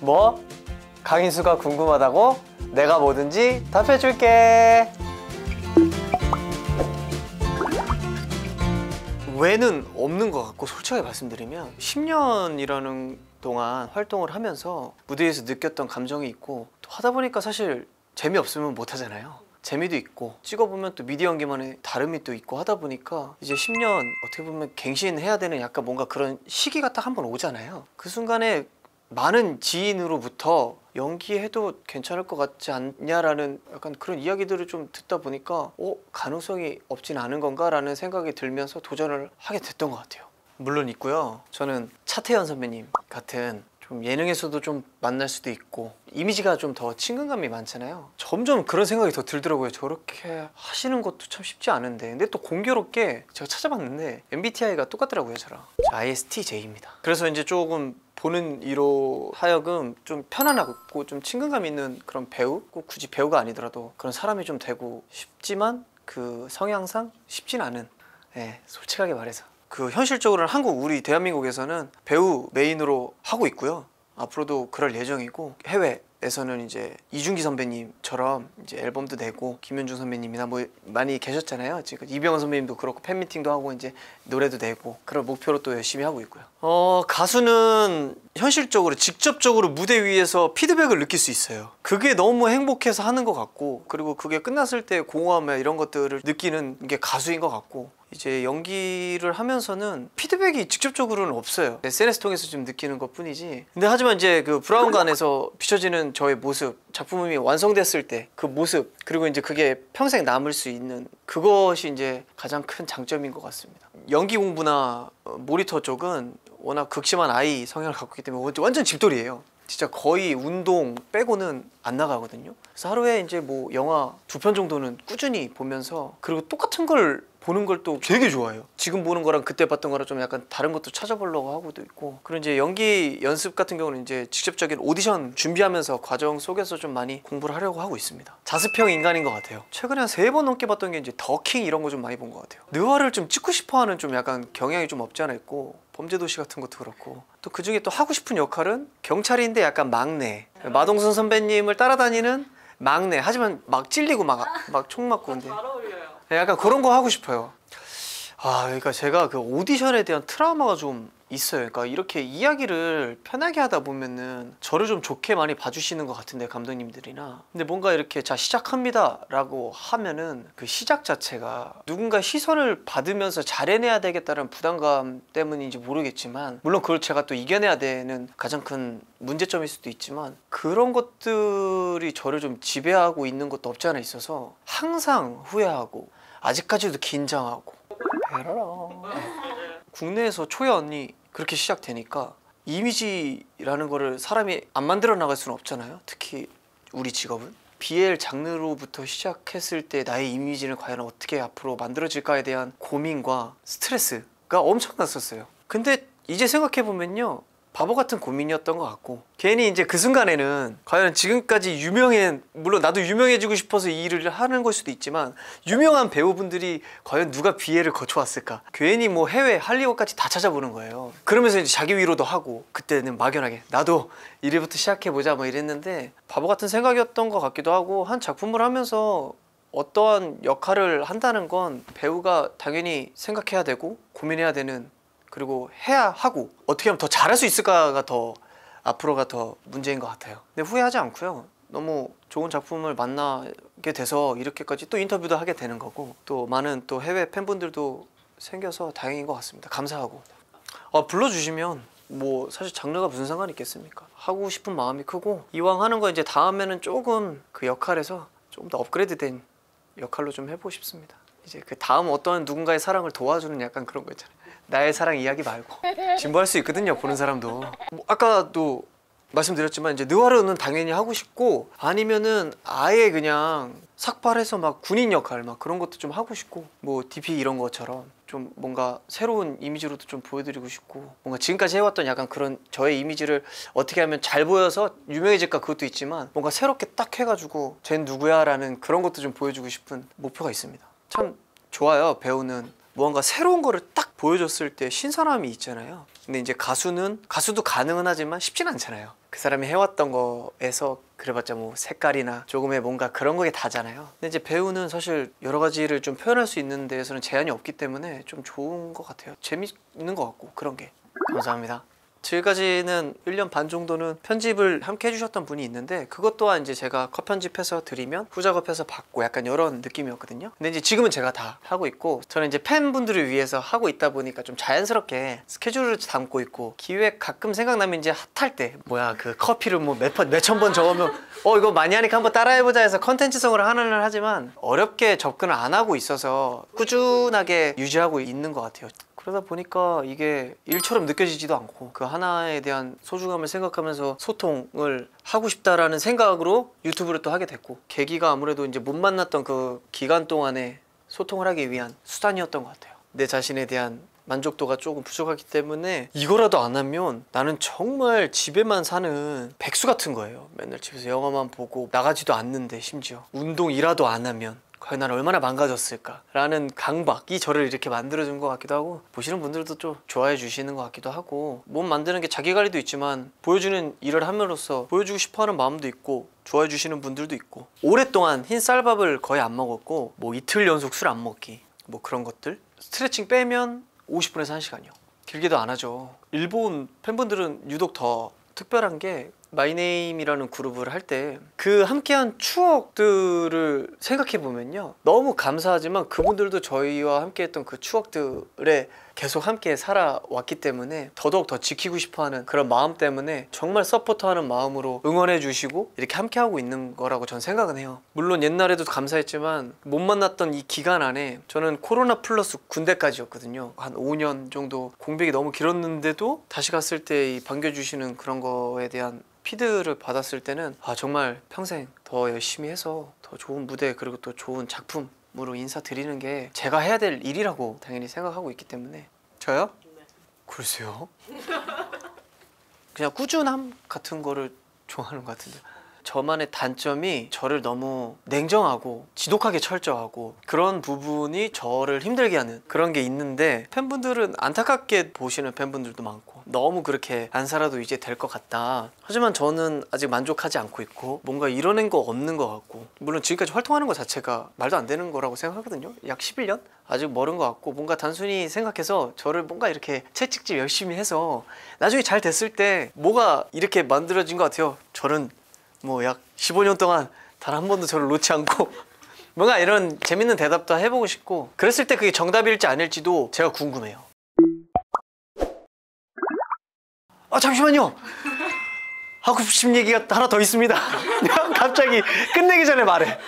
뭐? 강인수가 궁금하다고? 내가 뭐든지 답해줄게. 왜는 없는 것 같고, 솔직하게 말씀드리면 10년이라는 동안 활동을 하면서 무대에서 느꼈던 감정이 있고, 또 하다 보니까 사실 재미없으면 못하잖아요. 재미도 있고 찍어보면 또 미디어 연기만의 다름이 또 있고 하다 보니까 이제 10년 어떻게 보면 갱신해야 되는 약간 뭔가 그런 시기가 딱 한 번 오잖아요. 그 순간에 많은 지인으로부터 연기해도 괜찮을 것 같지 않냐라는 약간 그런 이야기들을 좀 듣다 보니까 가능성이 없진 않은 건가 라는 생각이 들면서 도전을 하게 됐던 것 같아요. 물론 있고요, 저는 차태현 선배님 같은 좀 예능에서도 좀 만날 수도 있고 이미지가 좀 더 친근감이 많잖아요. 점점 그런 생각이 더 들더라고요. 저렇게 하시는 것도 참 쉽지 않은데. 근데 또 공교롭게 제가 찾아봤는데 MBTI가 똑같더라고요, 저랑. 저 ISTJ입니다. 그래서 이제 조금 보는 이로 하여금 좀 편안하고 좀 친근감 있는 그런 배우, 꼭 굳이 배우가 아니더라도 그런 사람이 좀 되고 싶지만 그 성향상 쉽진 않은, 솔직하게 말해서 그 현실적으로는 우리 대한민국에서는 배우 메인으로 하고 있고요. 앞으로도 그럴 예정이고, 해외에서는 이제 이준기 선배님처럼 이제 앨범도 내고, 김현중 선배님이나 뭐 많이 계셨잖아요. 지금 이병헌 선배님도 그렇고 팬미팅도 하고 이제 노래도 내고, 그런 목표로 또 열심히 하고 있고요. 가수는 현실적으로 직접적으로 무대 위에서 피드백을 느낄 수 있어요. 그게 너무 행복해서 하는 것 같고, 그리고 그게 끝났을 때 공허함 이런 것들을 느끼는 게 가수인 것 같고, 이제 연기를 하면서는 피드백이 직접적으로는 없어요. SNS 통해서 좀 느끼는 것 뿐이지. 근데 하지만 이제 그 브라운관에서 비춰지는 저의 모습, 작품이 완성됐을 때 그 모습, 그리고 이제 그게 평생 남을 수 있는 그것이 이제 가장 큰 장점인 것 같습니다. 연기 공부나 모니터 쪽은 워낙 극심한 아이 성향을 갖고 있기 때문에 완전 집돌이에요. 진짜 거의 운동 빼고는 안 나가거든요. 그래서 하루에 이제 뭐 영화 2편 정도는 꾸준히 보면서, 그리고 똑같은 걸 보는 걸 또 되게 좋아해요. 지금 보는 거랑 그때 봤던 거랑 좀 약간 다른 것도 찾아보려고 하고도 있고. 그런 이제 연기 연습 같은 경우는 이제 직접적인 오디션 준비하면서 과정 속에서 좀 많이 공부를 하려고 하고 있습니다. 자습형 인간인 것 같아요. 최근에 한 3번 넘게 봤던 게 이제 더킹 이런 거 좀 많이 본 것 같아요. 느와르를 좀 찍고 싶어하는 좀 약간 경향이 좀 없지 않아 있고, 범죄도시 같은 것도 그렇고, 또 그중에 또 하고 싶은 역할은 경찰인데 약간 막내, 마동선 선배님을 따라다니는 막내, 하지만 막 찔리고 막 총 맞고, 근데 잘 어울려요. 약간 그런 거 하고 싶어요. 그러니까 제가 그 오디션에 대한 트라우마가 좀 있어요. 그러니까 이렇게 이야기를 편하게 하다 보면은 저를 좀 좋게 많이 봐주시는 것 같은데, 감독님들이나. 근데 뭔가 이렇게 자 시작합니다 라고 하면은 그 시작 자체가 누군가 시선을 받으면서 잘해내야 되겠다는 부담감 때문인지 모르겠지만, 물론 그걸 제가 또 이겨내야 되는 가장 큰 문제점일 수도 있지만, 그런 것들이 저를 좀 지배하고 있는 것도 없지 않아 있어서 항상 후회하고 아직까지도 긴장하고. 국내에서 초연이 그렇게 시작되니까 이미지라는 거를 사람이 안 만들어 나갈 수는 없잖아요. 특히 우리 직업은 BL 장르로부터 시작했을 때 나의 이미지는 과연 어떻게 앞으로 만들어질까에 대한 고민과 스트레스가 엄청났었어요. 근데 이제 생각해보면요, 바보 같은 고민이었던 것 같고, 괜히 이제 그 순간에는 과연 지금까지 물론 나도 유명해지고 싶어서 이 일을 하는 걸 수도 있지만, 유명한 배우분들이 과연 누가 BL을 거쳐왔을까, 괜히 뭐 해외 할리우드까지 다 찾아보는 거예요. 그러면서 이제 자기 위로도 하고, 그때는 막연하게 나도 이래부터 시작해보자 뭐 이랬는데, 바보 같은 생각이었던 것 같기도 하고, 한 작품을 하면서 어떠한 역할을 한다는 건 배우가 당연히 생각해야 되고 고민해야 되는, 그리고 해야 하고 어떻게 하면 더 잘할 수 있을까가 더 앞으로가 더 문제인 것 같아요. 근데 후회하지 않고요, 너무 좋은 작품을 만나게 돼서 이렇게까지 또 인터뷰도 하게 되는 거고, 또 많은 또 해외 팬분들도 생겨서 다행인 것 같습니다. 감사하고. 불러주시면 뭐 사실 장르가 무슨 상관이 있겠습니까? 하고 싶은 마음이 크고, 이왕 하는 거 이제 다음에는 조금 그 역할에서 좀 더 업그레이드된 역할로 좀 해보고 싶습니다. 이제 그 다음 어떤 누군가의 사랑을 도와주는 약간 그런 거 있잖아요. 나의 사랑 이야기 말고. 진보할 수 있거든요, 보는 사람도. 아까도 말씀드렸지만 이제 느와르는 당연히 하고 싶고, 아니면은 아예 그냥 삭발해서 막 군인 역할 막 그런 것도 좀 하고 싶고, 뭐 DP 이런 것처럼 좀 뭔가 새로운 이미지로도 좀 보여드리고 싶고, 뭔가 지금까지 해왔던 약간 그런 저의 이미지를 어떻게 하면 잘 보여서 유명해질까, 그것도 있지만 뭔가 새롭게 딱 해가지고 쟨 누구야 라는 그런 것도 좀 보여주고 싶은 목표가 있습니다. 참 좋아요, 배우는. 무언가 새로운 거를 딱 보여줬을 때 신선함이 있잖아요. 근데 이제 가수도 가능은 하지만 쉽진 않잖아요. 그 사람이 해왔던 거에서 그래봤자 뭐 색깔이나 조금의 뭔가 그런 거에 다잖아요. 근데 이제 배우는 사실 여러 가지를 좀 표현할 수 있는 데에서는 제한이 없기 때문에 좀 좋은 것 같아요. 재밌는 것 같고 그런 게. 감사합니다. 지금까지는 1년 반 정도는 편집을 함께 해주셨던 분이 있는데 그것 또한 이제 제가 컷 편집해서 드리면 후작업해서 받고 약간 이런 느낌이었거든요. 근데 이제 지금은 제가 다 하고 있고 저는 이제 팬분들을 위해서 하고 있다 보니까 좀 자연스럽게 스케줄을 담고 있고 기획 가끔 생각나면 이제 핫할 때 뭐야 그 커피를 뭐 몇천 번 적으면 이거 많이 하니까 한번 따라해보자 해서 컨텐츠성으로 하나는 하지만 어렵게 접근을 안 하고 있어서 꾸준하게 유지하고 있는 것 같아요. 그러다 보니까 이게 일처럼 느껴지지도 않고 그 하나에 대한 소중함을 생각하면서 소통을 하고 싶다라는 생각으로 유튜브를 또 하게 됐고 계기가 아무래도 이제 못 만났던 그 기간 동안에 소통을 하기 위한 수단이었던 것 같아요. 내 자신에 대한 만족도가 조금 부족하기 때문에 이거라도 안 하면 나는 정말 집에만 사는 백수 같은 거예요. 맨날 집에서 영화만 보고 나가지도 않는데 심지어 운동이라도 안 하면 과연 난 얼마나 망가졌을까 라는 강박이 저를 이렇게 만들어준 것 같기도 하고 보시는 분들도 좀 좋아해 주시는 것 같기도 하고 몸 만드는 게 자기 관리도 있지만 보여주는 일을 함으로써 보여주고 싶어하는 마음도 있고 좋아해 주시는 분들도 있고 오랫동안 흰 쌀밥을 거의 안 먹었고 뭐 이틀 연속 술 안 먹기 뭐 그런 것들 스트레칭 빼면 50분에서 1시간이요. 길게도 안 하죠. 일본 팬분들은 유독 더 특별한 게 마이네임이라는 그룹을 할 때 그 함께한 추억들을 생각해 보면요 너무 감사하지만 그분들도 저희와 함께했던 그 추억들에 계속 함께 살아왔기 때문에 더더욱 더 지키고 싶어하는 그런 마음 때문에 정말 서포터하는 마음으로 응원해 주시고 이렇게 함께하고 있는 거라고 전 생각은 해요. 물론 옛날에도 감사했지만 못 만났던 이 기간 안에 저는 코로나 플러스 군대까지였거든요. 한 5년 정도 공백이 너무 길었는데도 다시 갔을 때 이 반겨주시는 그런 거에 대한 피드를 받았을 때는 정말 평생 더 열심히 해서 더 좋은 무대 그리고 또 좋은 작품으로 인사드리는 게 제가 해야 될 일이라고 당연히 생각하고 있기 때문에. 저요? 네. 글쎄요. 그냥 꾸준함 같은 거를 좋아하는 것 같은데 저만의 단점이 저를 너무 냉정하고 지독하게 철저하고 그런 부분이 저를 힘들게 하는 그런 게 있는데 팬분들은 안타깝게 보시는 팬분들도 많고 너무 그렇게 안 살아도 이제 될 것 같다. 하지만 저는 아직 만족하지 않고 있고 뭔가 이뤄낸 거 없는 것 같고 물론 지금까지 활동하는 것 자체가 말도 안 되는 거라고 생각하거든요. 약 11년? 아직 멀은 것 같고 뭔가 단순히 생각해서 저를 뭔가 이렇게 채찍질 열심히 해서 나중에 잘 됐을 때 뭐가 이렇게 만들어진 것 같아요. 저는 뭐 약 15년 동안 단 한 번도 저를 놓지 않고 뭔가 이런 재밌는 대답도 해보고 싶고 그랬을 때 그게 정답일지 아닐지도 제가 궁금해요. 잠시만요. 하고 싶은 얘기가 하나 더 있습니다. 갑자기 끝내기 전에 말해.